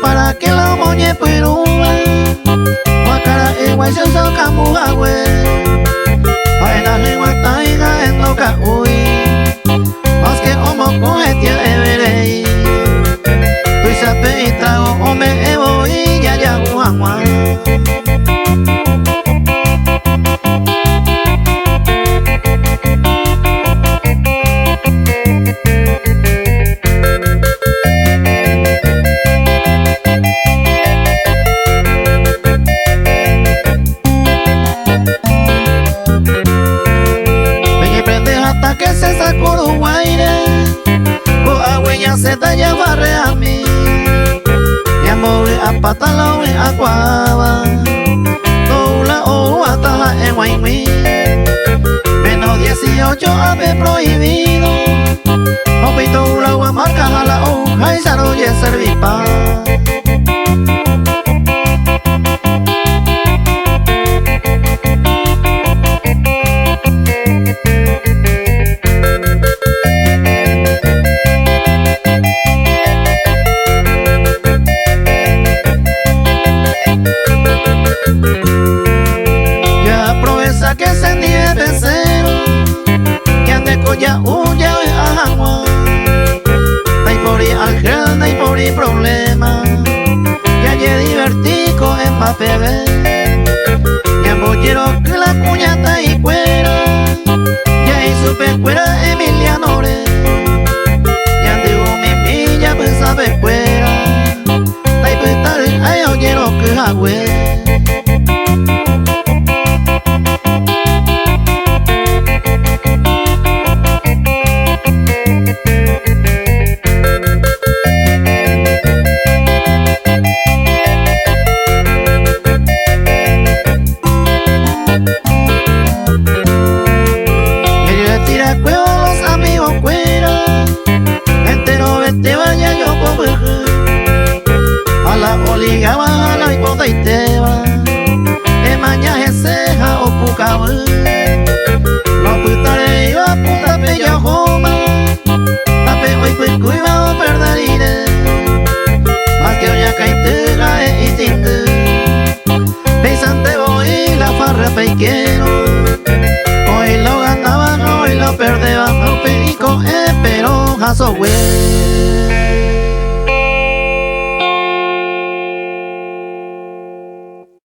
Para que la moñe perúa Guacara e guayso so camuagüe Aina lengua taiga en loca ui Mas que homo cohetia everei Tuisa pe y trago ome evo y ya ya guagua que se sacó Uruguaire o agüeña se talla barre a mí y amor a patalo y a guava doula o ataja en Guaymi menos 18 ave prohibido o pito la guamarca a la hoja y saroye servipa. Que se nieve cero que ande coya huya a agua dai por i ángel dai por i problema que ayer divertico en papel y ambollero que la cuñata y cuera ya y supe cuera Emilianore y ande mi pilla pues sabe cuera dai pues tal ay oyero que agüe. Oligaba a la iguota y teba e mañaje ceja o pucaba lo putare yo a puta pella joma tape hoy pico iba a perder más que oña caitera e istinte pensante voy la farra peiquero hoy lo ganaba hoy lo perdeba no perico pero jaso güey.